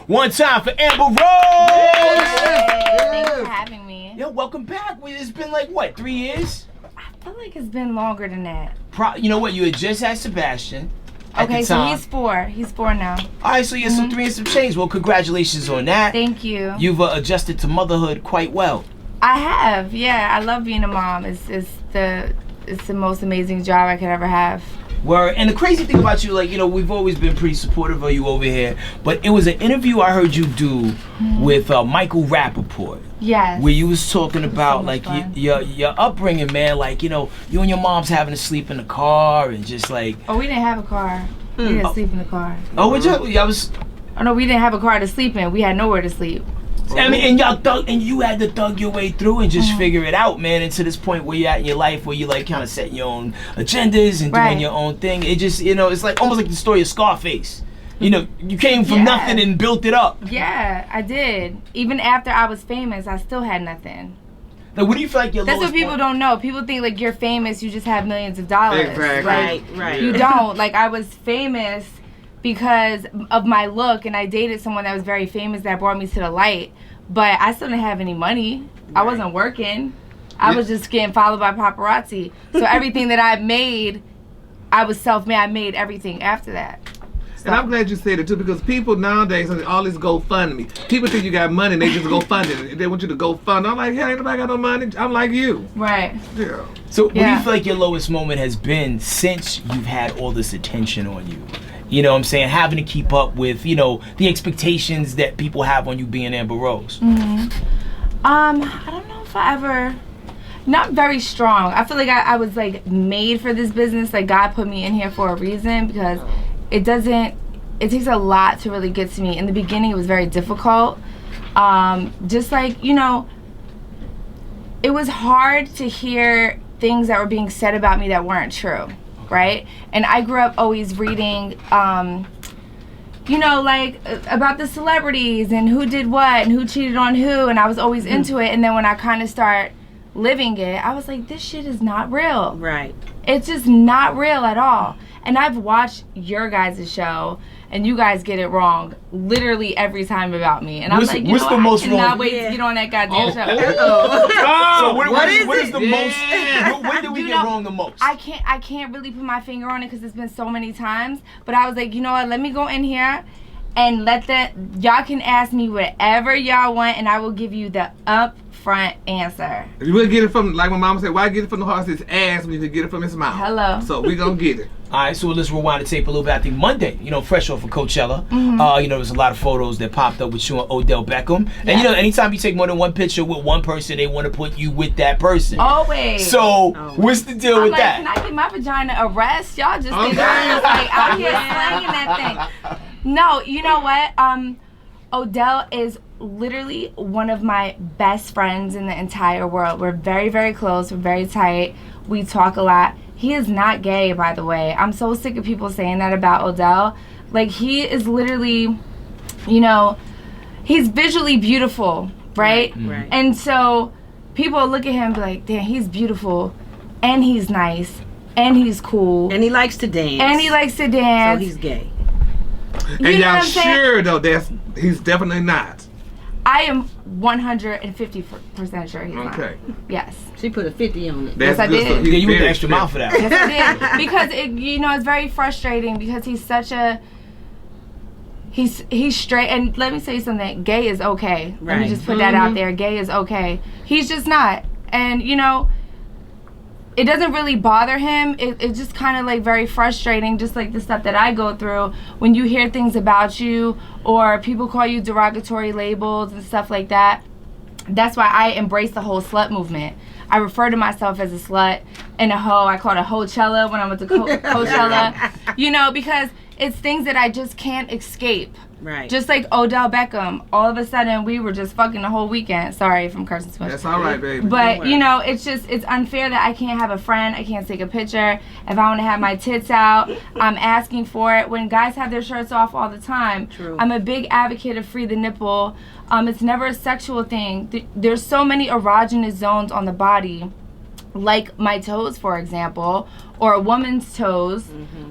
One time for Amber Rose! Thanks for having me. Yo, welcome back. It's been like, what, 3 years? I feel like it's been longer than that. You know what? You had just had Sebastian. Okay, so he's 4. He's 4 now. All right, so you're some 3 and some change. Well, congratulations on that. Thank you. You've adjusted to motherhood quite well. I have, yeah. I love being a mom. It's the most amazing job I could ever have. And the crazy thing about you, like, you know, we've always been pretty supportive of you over here, but it was an interview I heard you do with Michael Rappaport. Yes. Where you was talking about, so like, your upbringing, man. Like, you know, you and your mom's having to sleep in the car and just, like... Oh, we didn't have a car. We didn't sleep in the car. Oh, we no, we didn't have a car to sleep in. We had nowhere to sleep. I mean, and you had to thug your way through and just figure it out, man. And to this point where you're at in your life, where you like kind of setting your own agendas and doing your own thing. It just, you know, it's like almost like the story of Scarface. You know, you came from nothing and built it up. Yeah, I did. Even after I was famous, I still had nothing. Like, what do you feel like your That's lowest what people don't know. People think like you're famous, you just have millions of dollars. Exactly. Right. You don't. Like, I was famous because of my look, and I dated someone that was very famous that brought me to the light. But I still didn't have any money. I wasn't working. I was just getting followed by paparazzi. So everything that I made, I was self-made. I made everything after that. So. And I'm glad you said it too, because people nowadays, all this GoFundMe. People think you got money and they just go fund it. They want you to go fund. I'm like, hey, ain't nobody got no money. I'm like you. Right. Yeah. So what do you feel like your lowest moment has been since you've had all this attention on you? You know what I'm saying? Having to keep up with, you know, the expectations that people have on you being Amber Rose. I don't know if I ever... Not very strong. I feel like I was, like, made for this business. Like, God put me in here for a reason, because it takes a lot to really get to me. In the beginning, it was very difficult. Just like, you know, it was hard to hear things that were being said about me that weren't true. Right? And I grew up always reading, you know, like about the celebrities and who did what and who cheated on who, and I was always into it. And then when I kind of start living it, I was like, this shit is not real. Right. It's just not real at all. And I've watched your guys' show, and you guys get it wrong literally every time about me. And I'm like, you know what? I cannot wait to get on that goddamn show. So what is the most? When did we get wrong the most? I can't really put my finger on it because it's been so many times. But I was like, you know what? Let me go in here and y'all can ask me whatever y'all want, and I will give you the upfront answer. You will get it from, like my mama said, why get it from the horse's ass when you can get it from his mouth? Hello. So we gonna get it. All right, so let's rewind the tape a little bit. I think Monday, you know, fresh off of Coachella, you know, there's a lot of photos that popped up with you and Odell Beckham. And, you know, anytime you take more than one picture with one person, they want to put you with that person. Always. So, what's the deal with that? Can I get my vagina a rest? Y'all just think I'm just like out here slanging that thing. No, you know what? Odell is literally one of my best friends in the entire world. We're very, very close. We're very tight. We talk a lot. He is not gay, by the way. I'm so sick of people saying that about Odell. Like, he is literally, you know, he's visually beautiful, right? Right. And so people look at him and be like, damn, he's beautiful, and he's nice, and he's cool. And he likes to dance. So he's gay. And y'all sure, though, he's definitely not. I am 150% sure he's not. Okay. Yes. She put a 50 on it. Yes, I did. So Yeah, you went the extra mile for that. Yes, I did. Because you know, it's very frustrating because he's such a he's straight. And let me say something. Gay is okay. Let me just put that out there. Gay is okay. He's just not. And you know, it doesn't really bother him. It's just kind of like very frustrating, just like the stuff that I go through when you hear things about you or people call you derogatory labels and stuff like that. That's why I embrace the whole slut movement. I refer to myself as a slut and a hoe. I call it a hochella when I went to Coachella. You know, because it's things that I just can't escape. Right. Just like Odell Beckham. All of a sudden, we were just fucking the whole weekend. Sorry if I'm cursing too much. That's all right, baby. But, you know, it's unfair that I can't have a friend. I can't take a picture. If I want to have my tits out, I'm asking for it. When guys have their shirts off all the time, True. I'm a big advocate of free the nipple. It's never a sexual thing. There's so many erogenous zones on the body, like my toes, for example, or a woman's toes.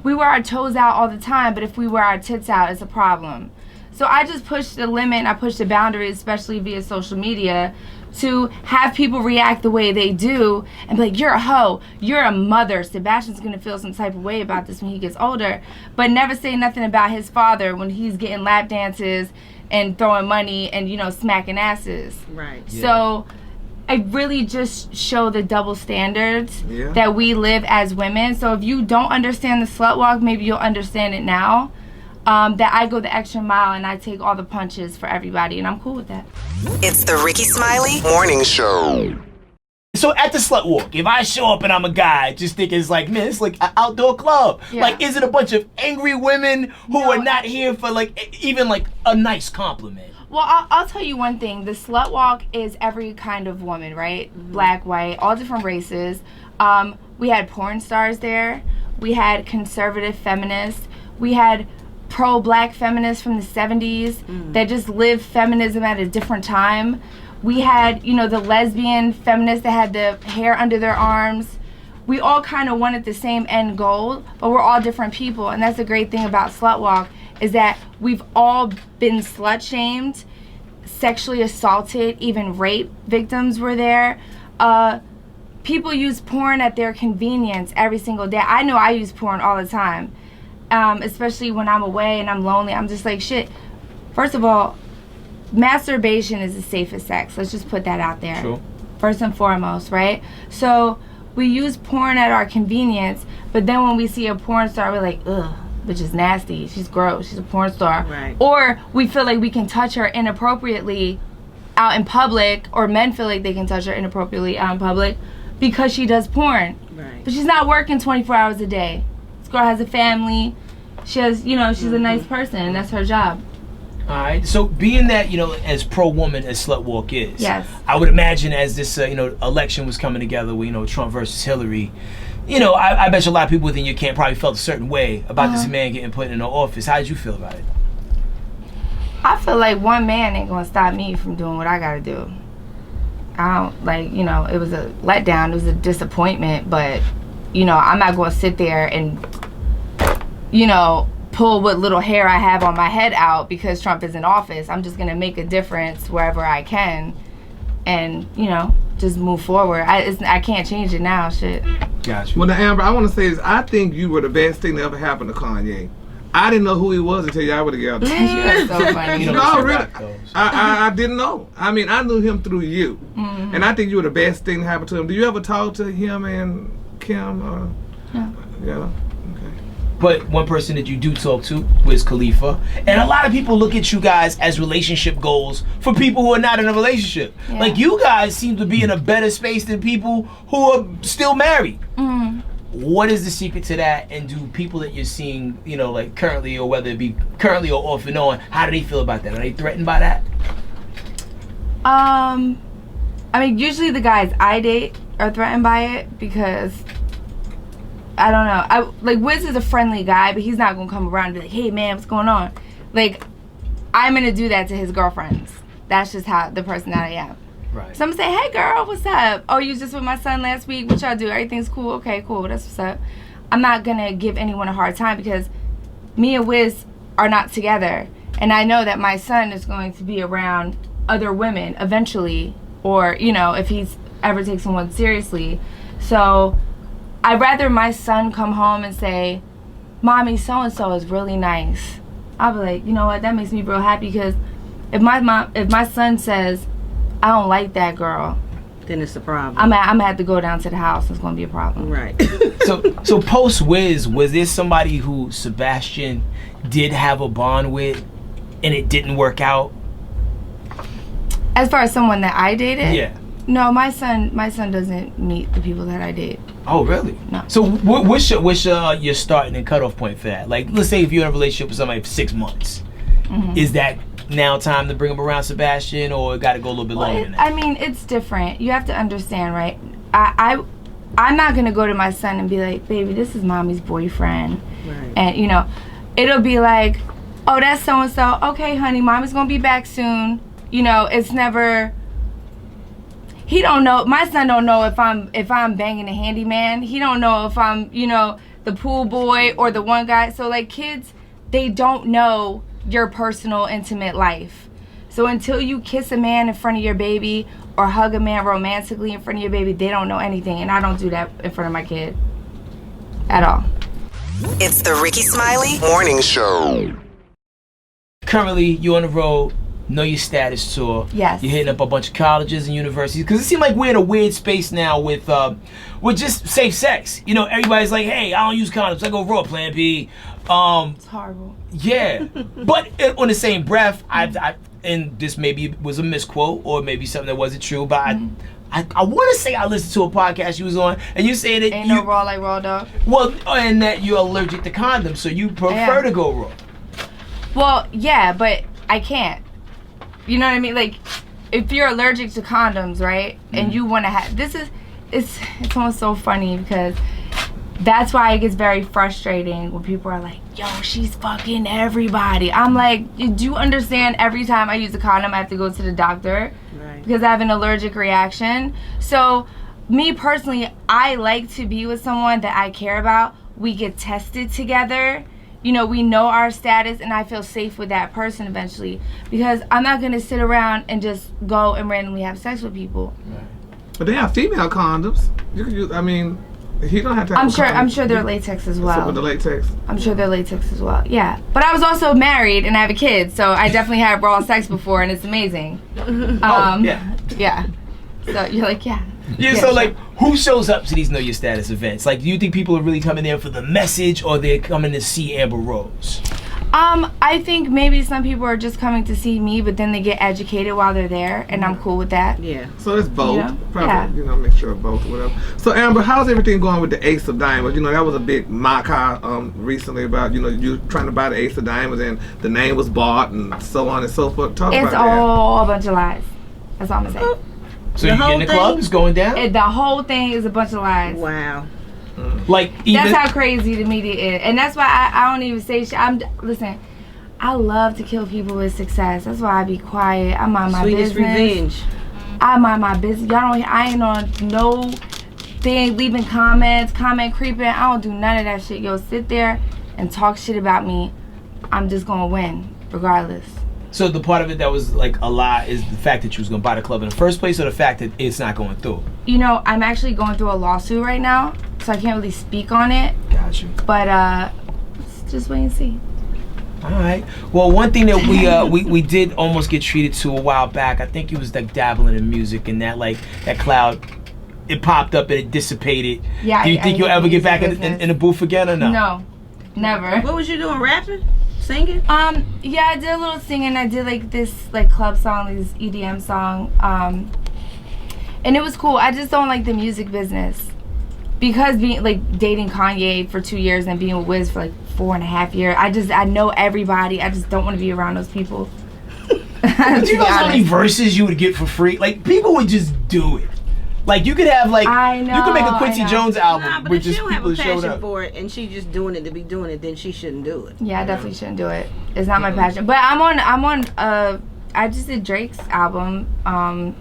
We wear our toes out all the time, but if we wear our tits out, it's a problem. So I just push the limit and I push the boundaries, especially via social media, to have people react the way they do and be like, you're a hoe, you're a mother. Sebastian's going to feel some type of way about this when he gets older, but never say nothing about his father when he's getting lap dances and throwing money and, you know, smacking asses. Right. Yeah. So I really just show the double standards that we live as women. So if you don't understand the slut walk, maybe you'll understand it now. That I go the extra mile and I take all the punches for everybody, and I'm cool with that. It's the Rickey Smiley Morning Show. So at the slut walk, if I show up and I'm a guy, just think it's like, man, it's like an outdoor club. Yeah. Like, is it a bunch of angry women who are not here for like even like a nice compliment? Well, I'll tell you one thing. The slut walk is every kind of woman, right? Mm-hmm. Black, white, all different races. We had porn stars there. We had conservative feminists. We had pro-black feminists from the 70s that just lived feminism at a different time. We had, you know, the lesbian feminists that had the hair under their arms. We all kind of wanted the same end goal, but we're all different people. And that's the great thing about Slut Walk, is that we've all been slut-shamed, sexually assaulted, even rape victims were there. People use porn at their convenience every single day. I know I use porn all the time. Especially when I'm away and I'm lonely. I'm just like, shit. First of all, masturbation is the safest sex. Let's just put that out there. Sure. First and foremost, right? So we use porn at our convenience, but then when we see a porn star, we're like, ugh, bitch is nasty. She's gross. She's a porn star. Right. Or we feel like we can touch her inappropriately out in public, or men feel like they can touch her inappropriately out in public because she does porn. Right. But she's not working 24 hours a day. This girl has a family. She has, you know, she's a nice person, and that's her job. All right. So, being that, you know, as pro-woman as Slut Walk is, yes, I would imagine as this, you know, election was coming together with, you know, Trump versus Hillary, you know, I bet you a lot of people within your camp probably felt a certain way about this man getting put in the office. How did you feel about it? I feel like one man ain't gonna stop me from doing what I gotta do. I don't, like, you know, it was a letdown, it was a disappointment, but, you know, I'm not gonna sit there and, you know, pull what little hair I have on my head out because Trump is in office. I'm just gonna make a difference wherever I can, and, you know, just move forward. I can't change it now. Shit. Gotcha. Well, now, Amber, I want to say this. I think you were the best thing that ever happened to Kanye. I didn't know who he was until y'all were together. You're so funny. You know, no, really. I didn't know. I mean, I knew him through you, and I think you were the best thing that happened to him. Do you ever talk to him and Kim? No. Yeah. But one person that you do talk to was Khalifa. And a lot of people look at you guys as relationship goals for people who are not in a relationship. Yeah. Like, you guys seem to be in a better space than people who are still married. Mm-hmm. What is the secret to that? And do people that you're seeing, you know, like currently, or whether it be currently or off and on, how do they feel about that? Are they threatened by that? I mean, usually the guys I date are threatened by it because, I don't know. Like, Wiz is a friendly guy, but he's not going to come around and be like, hey, man, what's going on? Like, I'm going to do that to his girlfriends. That's just how the person that I am. Right. So I'm going to say, hey, girl, what's up? Oh, you was just with my son last week? What y'all do? Everything's cool? Okay, cool. That's what's up. I'm not going to give anyone a hard time because me and Wiz are not together. And I know that my son is going to be around other women eventually, or, you know, if he's ever takes someone seriously. So I'd rather my son come home and say, Mommy, so-and-so is really nice. I'll be like, you know what, that makes me real happy, because if my son says, I don't like that girl, then it's a problem. I'm gonna have to go down to the house. It's gonna be a problem. Right. So post Wiz, was there somebody who Sebastian did have a bond with and it didn't work out? As far as someone that I dated? Yeah. No, my son doesn't meet the people that I date. Oh, really? No. So what's your starting and cutoff point for that? Like, let's say if you're in a relationship with somebody for 6 months, is that now time to bring him around Sebastian, or got to go a little bit longer than that? I mean, it's different. You have to understand, right? I'm not gonna go to my son and be like, baby, this is mommy's boyfriend, right? And, you know, it'll be like, oh, that's so and so. Okay, honey, mommy's gonna be back soon. You know, it's never. He don't know. My son don't know if I'm banging a handyman. He don't know if I'm, you know, the pool boy or the one guy. So, like, kids, they don't know your personal, intimate life. So until you kiss a man in front of your baby or hug a man romantically in front of your baby, they don't know anything. And I don't do that in front of my kid at all. It's the Rickey Smiley Morning Show. Currently, you're on the road. Know Your Status tour. Yes. You're hitting up a bunch of colleges and universities because it seems like we're in a weird space now with just safe sex. You know, everybody's like, "Hey, I don't use condoms. I go raw, Plan B." It's horrible. Yeah, but on the same breath, I and this maybe was a misquote or maybe something that wasn't true, but I want to say I listened to a podcast you was on, and you saying that ain't no raw like raw dog. Well, and that you're allergic to condoms, so you prefer to go raw. Well, yeah, but I can't. You know what I mean? Like, if you're allergic to condoms, right, and you want to have it's almost so funny because that's why it gets very frustrating when people are like, "Yo, she's fucking everybody." I'm like, do you understand? Every time I use a condom, I have to go to the doctor because I have an allergic reaction. So, me personally, I like to be with someone that I care about. We get tested together. You know, we know our status, and I feel safe with that person eventually. Because I'm not going to sit around and just go and randomly have sex with people. Right. But they have female condoms. You can use, I mean, he don't have to have I'm sure they're latex as well. With the latex? I'm sure they're latex as well, yeah. But I was also married, and I have a kid, so I definitely had raw sex before, and it's amazing. Yeah. Yeah. So you're like, yeah. Yeah, so like, who shows up to these Know Your Status events? Like, do you think people are really coming there for the message, or they're coming to see Amber Rose? I think maybe some people are just coming to see me, but then they get educated while they're there, and I'm cool with that. Yeah. So it's both. You know? Probably, Yeah. Make sure both, whatever. So Amber, how's everything going with the Ace of Diamonds? That was a big mock recently about, you trying to buy the Ace of Diamonds, and the name was bought, and so on and so forth. Talk about that. It's all a bunch of lies. That's all I'm saying. So you get in the club, it's going down? The whole thing is a bunch of lies. Wow. Like, even that's how crazy the media is. And that's why I don't even say shit. Listen, I love to kill people with success. That's why I be quiet. I mind my Sweetest business. revenge. I mind my business. Y'all don't, I ain't on no thing, leaving comments, comment creeping. I don't do none of that shit. Yo, sit there and talk shit about me. I'm just gonna win, regardless. So the part of it that was like a lie is the fact that you was gonna buy the club in the first place, or the fact that it's not going through? I'm actually going through a lawsuit right now, so I can't really speak on it. Got you. But let's just wait and see. All right. Well, one thing that we did almost get treated to a while back. I think it was like dabbling in music, and that cloud, it popped up and it dissipated. Yeah. Do you think you'll ever get back in the booth again, or no? No, never. What was you doing? Rapping? Singing? Yeah, I did a little singing. I did like this club song, this EDM song. And it was cool. I just don't like the music business. Because being dating Kanye for 2 years and being with Wiz for 4.5 years, I know everybody. I just don't want to be around those people. Do you know how many verses you would get for free? Like, people would just do it. Like, you could have I know, you could make a Quincy Jones album Nah, but with if she just don't have people a that showed passion up. for it and she just doing it to be doing it, then she shouldn't do it. Yeah, I definitely shouldn't do it. It's not my passion. But I'm on I just did Drake's album. I'm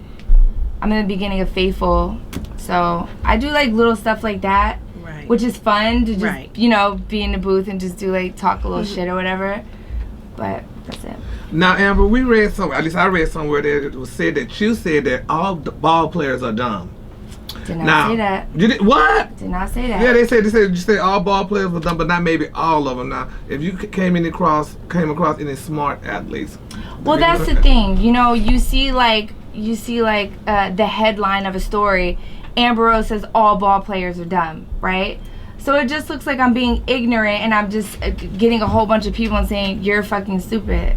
in the beginning of Faithful. So I do little stuff like that. Right. Which is fun to just be in the booth and just do talk a little shit or whatever. But that's it. Now, Amber, we read at least I read somewhere that it was said that you said that all the ball players are dumb. Did not say that. You did what? Did not say that. Yeah, they said you said all ball players were dumb, but not maybe all of them. Now, if you came across any smart athletes. Well, that's the thing. You see the headline of a story. Amber Rose says all ball players are dumb, right? So it just looks like I'm being ignorant, and I'm just getting a whole bunch of people and saying you're fucking stupid.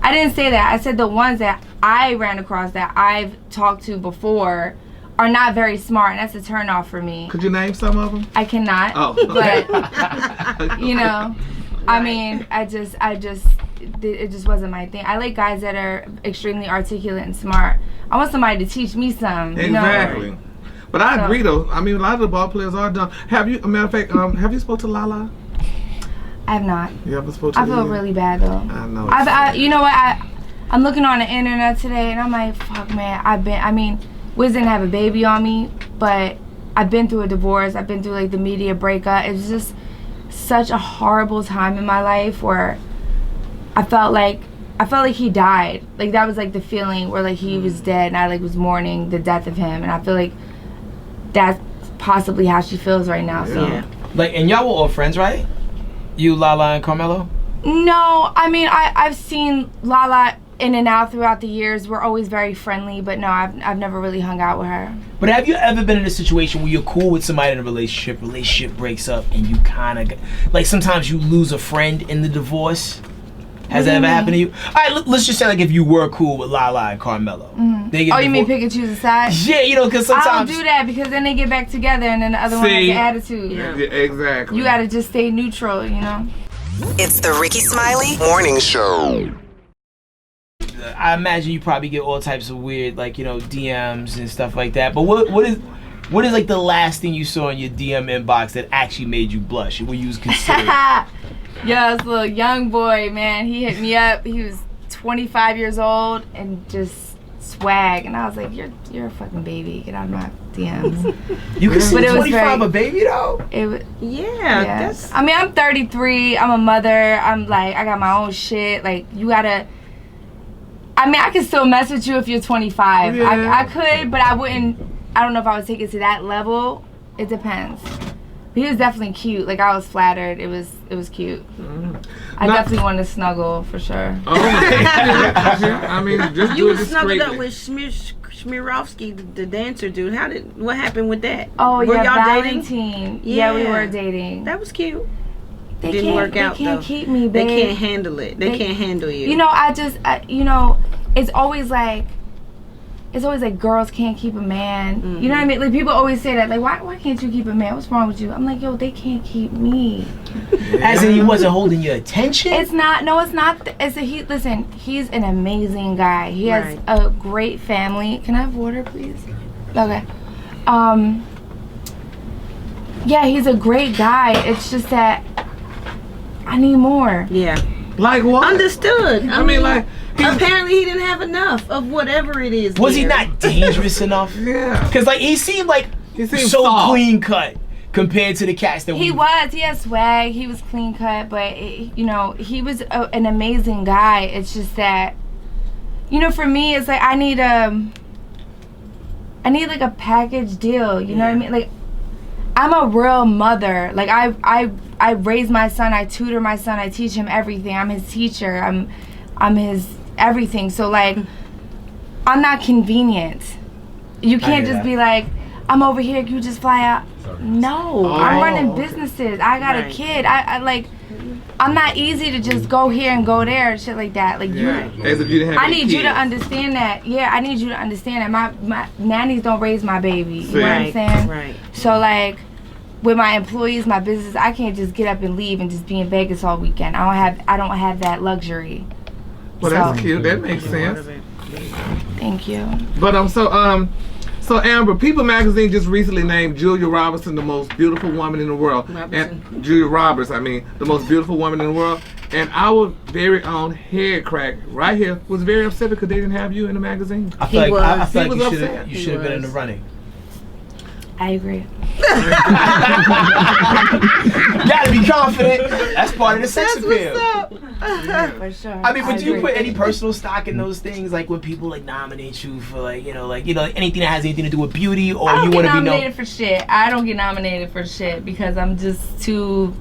I didn't say that. I said the ones that I ran across that I've talked to before are not very smart, and that's a turnoff for me. Could you name some of them? I cannot. Oh, but I mean, it just wasn't my thing. I like guys that are extremely articulate and smart. I want somebody to teach me some. Exactly. But I agree, though. I mean, a lot of the ball players are dumb. Have you, a matter of fact, have you spoke to Lala? I have not. You ever spoke to I feel really bad, though. I know. You know what? I'm looking on the internet today, and I'm like, fuck, man. Wiz didn't have a baby on me, but I've been through a divorce. I've been through, the media breakup. It was just such a horrible time in my life where I felt like he died. Like that was like the feeling where like he was dead, and I like was mourning the death of him, and I feel like that's possibly how she feels right now. So Yeah. Like, and y'all were all friends, right? You, Lala, and Carmelo? no, I mean I've seen Lala in and out throughout the years. We're always very friendly, but no, I've never really hung out with her. But have you ever been in a situation where you're cool with somebody in a relationship breaks up, and you kind of, like sometimes you lose a friend in the divorce? Has that ever happened to you? All right, let's just say like if you were cool with Lala and Carmelo. They get Oh, you mean pick and choose a side? Yeah, you know, because sometimes... I don't do that because then they get back together and then the other one has an attitude. Yeah, exactly. You gotta just stay neutral, you know? It's the Rickey Smiley Morning Show. I imagine you probably get all types of weird, like, you know, DMs and stuff like that. But what is like the last thing you saw in your DM inbox that actually made you blush? What you was considering? Yo, this little young boy, man, he hit me up. He was 25 years old and just swag, and I was like, you're a fucking baby. Get out of my DMs. You can see But it was 25 a baby though. Yeah, That's. I mean, I'm 33. I'm a mother. I'm like, I got my own shit. Like, you gotta. I mean, I can still mess with you if you're 25. Yeah. I could, but I wouldn't. I don't know if I would take it to that level. It depends. But he was definitely cute. Like, I was flattered. It was cute. I definitely want to snuggle for sure. Oh, yeah. I mean, just You do it was snuggled up discreetly. with Shmirovsky, the dancer dude. What happened with that? Oh, Were yeah, y'all dating? Valentine. Yeah, we were dating. That was cute. They Didn't work out They can't though. keep me, They babe. can't handle it. They can't handle you. You know, you know, it's always like girls can't keep a man. You know what I mean? Like, people always say that. Like, why can't you keep a man? What's wrong with you? I'm like, yo, they can't keep me. As in he wasn't holding your attention? It's not. No, it's not. Listen, he's an amazing guy. He has a great family. Can I have water, please? Okay. Yeah, he's a great guy. It's just that I need more. Yeah. Like what? Understood. I mean, like, apparently he didn't have enough of whatever it is. Was he not dangerous enough? Yeah. Because, like, he seemed so soft. clean cut compared to the cats that He had swag. He was clean cut, but you know, he was an amazing guy. It's just that, you know, for me, it's like I need like a package deal. You know what I mean? Like, I'm a real mother. Like, I raise my son. I tutor my son. I teach him everything. I'm his teacher. I'm his everything. So, like, I'm not convenient. You can't just be like, I'm over here, you just fly out. No, I'm running businesses. I got a kid. I like, I'm not easy to just go here and go there and shit like that. Like, As if you didn't have I any need you to kids. understand that. Yeah, I need you to understand that my nannies don't raise my baby. You know what I'm saying? Right. So, like, with my employees, my business, I can't just get up and leave and just be in Vegas all weekend. I don't have that luxury. Well, that's cute. That makes sense. Thank you. But so Amber, People Magazine just recently named Julia Robertson the most beautiful woman in the world. And Julia Roberts, I mean, the most beautiful woman in the world. And our very own head crack right here was very upset because they didn't have you in the magazine. I feel like He was upset. you should have been in the running. I agree. Gotta be confident. That's part of the sex appeal. For sure. I mean, but do you agree. put any personal stock in those things? Like when people like nominate you for like anything that has anything to do with beauty, or I don't you get want to be known? nominated for shit. I don't get nominated for shit because I'm just too.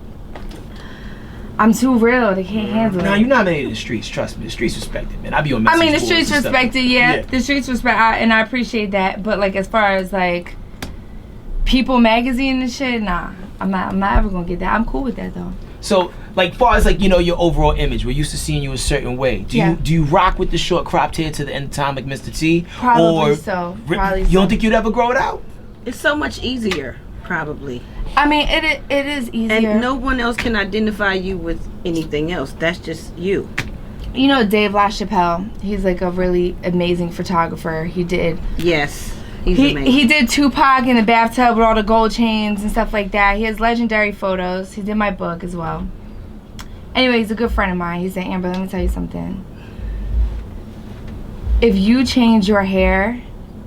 I'm too real. They can't handle it. Nah, you nominated the streets. Trust me, the streets respect it, man. I be on message I mean, the boards streets and stuff. respect it. Yeah, the streets respect, and I appreciate that. But like, as far as like People Magazine and shit, nah, I'm not ever gonna get that. I'm cool with that though. So, like, far as like your overall image, we're used to seeing you a certain way. Do you rock with the short cropped hair to the end of time like Mr. T? Probably so. You don't think you'd ever grow it out? It's so much easier, probably. I mean, it is easier. And no one else can identify you with anything else. That's just you. You know Dave LaChapelle? He's like a really amazing photographer. He did. Yes. He's amazing. He did Tupac in the bathtub with all the gold chains and stuff like that. He has legendary photos. He did my book as well. Anyway, he's a good friend of mine. He said, Amber, let me tell you something. If you change your hair,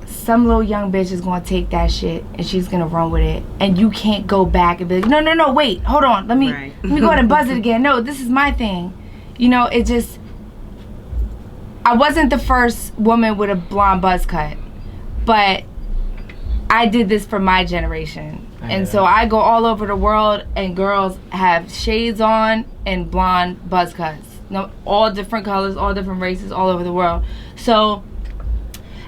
some little young bitch is going to take that shit and she's going to run with it. And you can't go back and be like, no, wait, hold on. Let me go ahead and buzz it again. No, this is my thing. you know, it just, I wasn't the first woman with a blonde buzz cut, but I did this for my generation. And so I go all over the world and girls have shades on and blonde buzz cuts. No, all different colors, all different races, all over the world. So,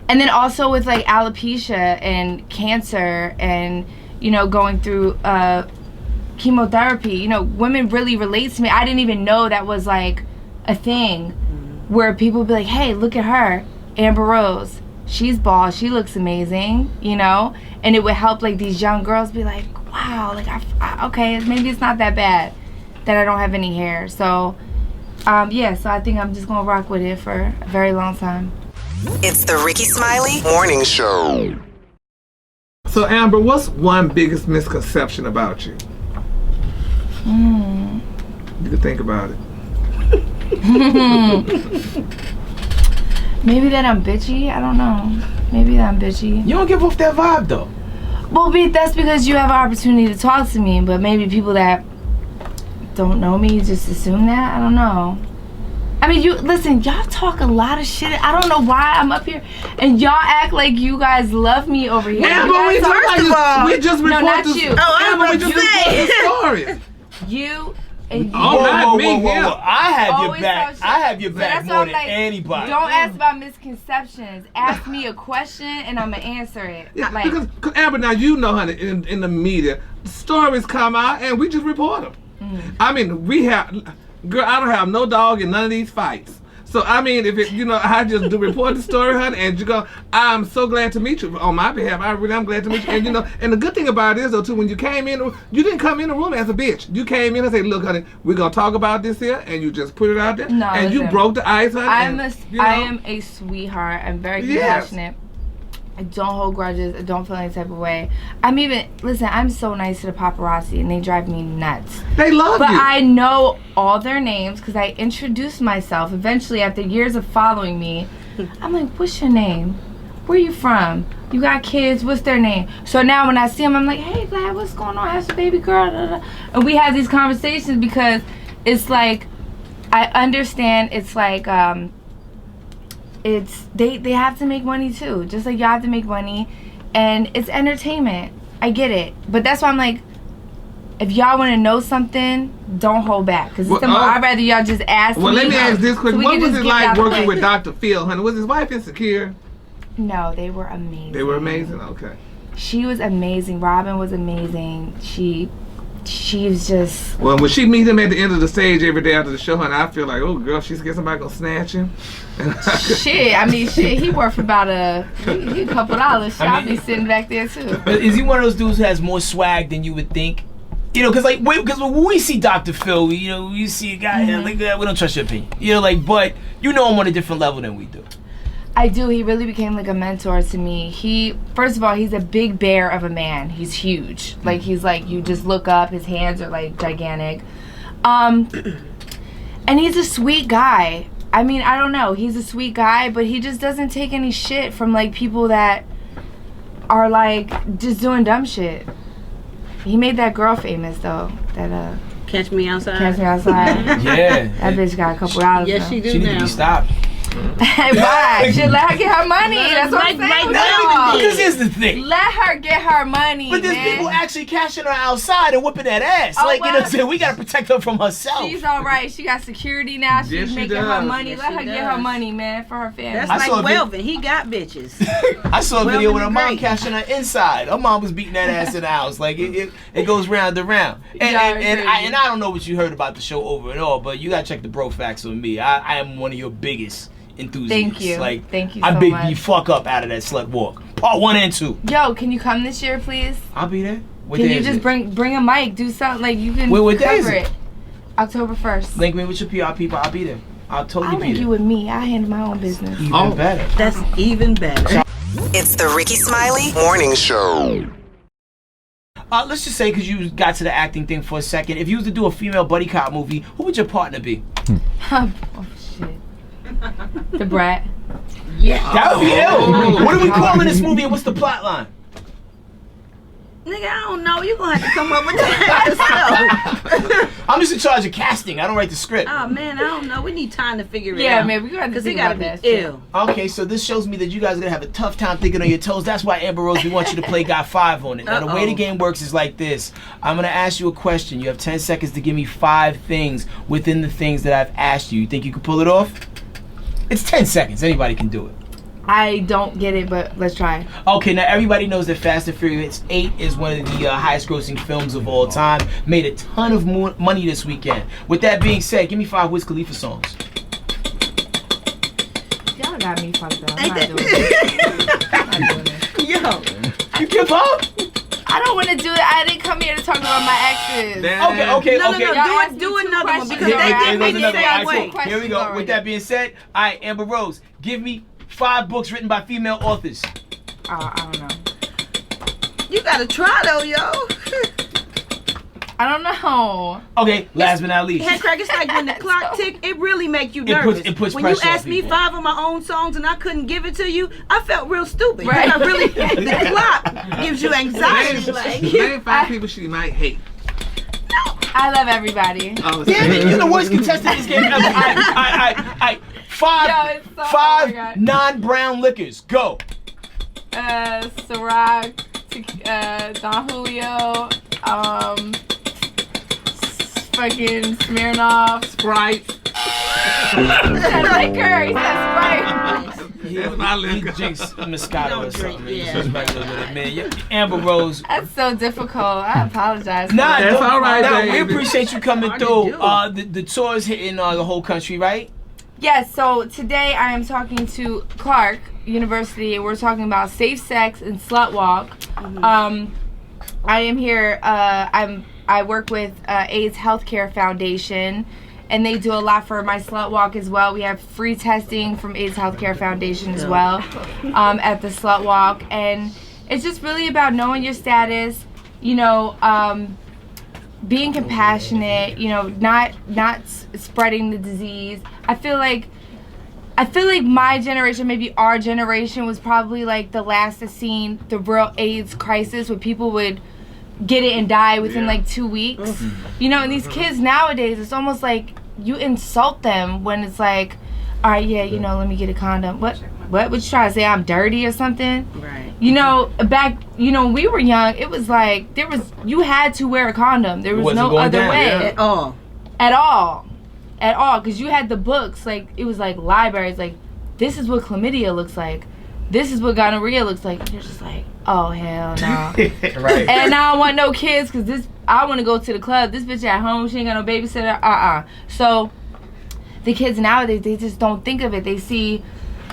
and then also with like alopecia and cancer and, you know, going through chemotherapy, you know, women really relate to me. I didn't even know that was like a thing where people would be like, hey, look at her, Amber Rose. She's bald, she looks amazing, you know? And it would help like these young girls be like, wow, like okay, maybe it's not that bad that I don't have any hair. So yeah, so I think I'm just gonna rock with it for a very long time. It's the Rickey Smiley Morning Show. So Amber, what's one biggest misconception about you? You can think about it. Maybe that I'm bitchy. I don't know. Maybe that I'm bitchy. You don't give off that vibe though. Well, that's because you have an opportunity to talk to me, but maybe people that don't know me just assume that. I don't know. I mean, listen, y'all talk a lot of shit. I don't know why I'm up here and y'all act like you guys love me over here. Yeah, but we just reported. No, not you. We just reported the story. You and whoa. I have your back. I have your back more than like, anybody. Don't ask about misconceptions. Ask me a question and I'm gonna answer it. Yeah, like, because Amber, now you know, honey, in the media, stories come out and we just report them. I mean, girl, I don't have no dog in none of these fights. So I mean, if it, you know, I just do report the story, honey, and you go, I'm so glad to meet you on my behalf. I really am glad to meet you. And you know, and the good thing about it is though too, when you came in, you didn't come in the room as a bitch. You came in and said, look, honey, we're gonna talk about this here, and you just put it out there. No, and you broke the ice, honey. I am a sweetheart. I'm very compassionate. I don't hold grudges. I don't feel any type of way. I'm so nice to the paparazzi and they drive me nuts. They love you. But I know all their names because I introduced myself. Eventually, after years of following me, I'm like, what's your name? Where you from? You got kids? What's their name? So now when I see them, I'm like, hey, Vlad, what's going on? How's your baby girl? And we have these conversations because it's like, I understand it's like, they have to make money too, just like y'all have to make money, and it's entertainment. I get it, but that's why I'm like, if y'all want to know something, don't hold back, because I'd rather y'all just ask. Well, let me ask this quick: what was it like working with Dr. Phil, honey? Was his wife insecure? No, they were amazing. They were amazing. Okay. She was amazing. Robin was amazing. She was just. Well, when she meet him at the end of the stage every day after the show, honey, I feel like, oh girl, she's getting somebody gonna snatch him. He worth about he a couple dollars. I'll be sitting back there too. But is he one of those dudes who has more swag than you would think? You know, because when we see Dr. Phil, you know, we see a guy like that, we don't trust your opinion. You know, like, but you know him on a different level than we do. I do. He really became like a mentor to me. First of all, he's a big bear of a man. He's huge. Like, he's like, you just look up, his hands are like gigantic. And he's a sweet guy. I mean, I don't know. He's a sweet guy, but he just doesn't take any shit from like people that are like just doing dumb shit. He made that girl famous though. That Catch Me Outside. Catch Me Outside. Yeah. That bitch got a couple dollars. Yes, she do. She need to be stopped. Why? Should let her get her money. That's what I'm saying. Because here's the thing. Let her get her money. But there's people actually cashing her outside and whipping that ass. Oh, like, you know what I'm saying? We got to protect her from herself. She's all right. She got security now. She's Yes, she making her does. money. Yes, let her she get does. her money, man, for her family. That's I saw like a Welvin. He got bitches. I saw a video with her mom Great. cashing her inside. Her mom was beating that ass in the house. Like, it goes round and round. And I don't know what you heard about the show over and all, but you got to check the bro facts on me. I am one of your biggest enthusiasts. Thank you. Like, Thank you I so big much. you fuck up out of that slut walk. Part 1 and 2. Yo, can you come this year, please? I'll be there. What Can day you is just it? bring a mic, do something like you can What day is cover it? it? October 1st. Link me with your PR people. I'll be there. I'll totally I'll be link there. you with me. I handle my own business. Even better. That's even better. It's the Rickey Smiley Morning Show. Let's just say, because you got to the acting thing for a second, if you was to do a female buddy cop movie, who would your partner be? Oh shit. The Brat. Yeah. That would be ill. What are we calling this movie and what's the plot line? Nigga, I don't know. You're going to have to come up with that yourself. I'm just in charge of casting. I don't write the script. Oh, man, I don't know. We need time to figure it out. Yeah, man, we got to Because think it got about to be that. ill. Okay, so this shows me that you guys are going to have a tough time thinking on your toes. That's why, Amber Rose, we want you to play Got 5 on it. Now, the way the game works is like this. I'm going to ask you a question. You have 10 seconds to give me 5 things within the things that I've asked you. You think you can pull it off? It's 10 seconds. Anybody can do it. I don't get it, but let's try. Okay, now everybody knows that Fast and Furious 8 is one of the highest grossing films of all time. Made a ton of money this weekend. With that being said, give me 5 Wiz Khalifa songs. Y'all got me fucked up. I'm not doing it. I'm not doing it. Yo. You give up? I don't want to do it. I didn't come here to talk about my exes. Okay. No, Y'all asked me do two another one questions because Here- they here did goes me the another one. same All right, way. cool. Here we go. With that being said, all right, Amber Rose, give me 5 books written by female authors. I don't know. You got to try, though, yo. I don't know. Okay, last but not least. Head crack, it's like when the clock tick, it really make you It nervous. puts when you pressure on asked me people. 5 of my own songs and I couldn't give it to you, I felt real stupid. Right. I really, the clock gives you anxiety. Like, Name 5 people she might hate. I love everybody. Oh, Damn it, you're the worst contestant in this game ever. All right. Yo, it's so- oh my Five God. non-brown liquors. Go. Ciroc, Don Julio, fucking Smirnoff. Sprite. He said liquor. He said Sprite. That's my He liquor. drinks Moscato Don't or something. drink, He's yeah. just regular with it, man. Amber Rose. That's so difficult. I apologize. Nah, That's all right, nah, we baby. appreciate you coming Hard to through. do. The tour is hitting the whole country, right? Yes, so today I am talking to Clark University. We're talking about safe sex and slut walk. I am here. I work with AIDS Healthcare Foundation, and they do a lot for my slut walk as well. We have free testing from AIDS Healthcare Foundation as well at the slut walk, and it's just really about knowing your status. You know, being compassionate. You know, not spreading the disease. I feel like my generation, maybe our generation, was probably like the last to see the real AIDS crisis, where people would get it and die within like 2 weeks. You know, and these kids nowadays, it's almost like you insult them when it's like, all right, yeah, you know, let me get a condom. What would you try to say? I'm dirty or something? right. You know, back, you know, when we were young, it was like you had to wear a condom. There was wasn't no going other down, way yeah. at all, because you had the books. Like, it was like libraries. Like, this is what chlamydia looks like. This is what gonorrhea looks like. And you're just like, oh hell no. Right. And I don't want no kids because I want to go to the club. This bitch at home, she ain't got no babysitter. So the kids nowadays, they just don't think of it. They see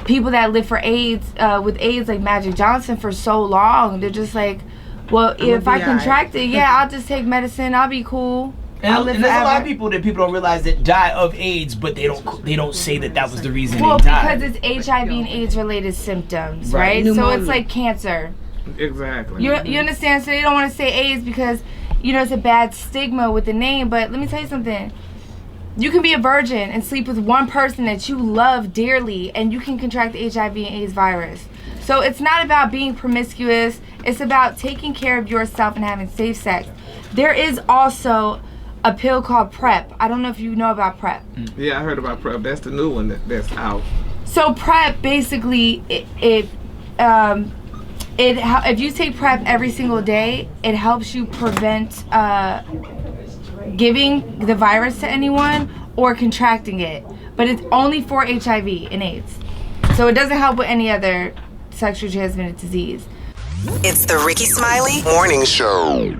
people that live for AIDS, with AIDS, like Magic Johnson, for so long. They're just like, well, if I contract it, yeah, I'll just take medicine. I'll be cool. I'll live And there's a lot of forever. people that people don't realize that die of AIDS, but they don't say that was the reason Well, they died. because it's HIV and AIDS related symptoms, Right. right? So Pneumonia. it's like cancer. Exactly. You understand? So they don't want to say AIDS because, you know, it's a bad stigma with the name. But let me tell you something. You can be a virgin and sleep with one person that you love dearly, and you can contract the HIV and AIDS virus. So it's not about being promiscuous. It's about taking care of yourself and having safe sex. There is also a pill called PrEP. I don't know if you know about PrEP. Yeah, I heard about PrEP. That's the new one that's out. So PrEP, basically, if you take PrEP every single day, it helps you prevent giving the virus to anyone or contracting it. But it's only for HIV and AIDS. So it doesn't help with any other sexually transmitted disease. It's the Rickey Smiley Morning Show.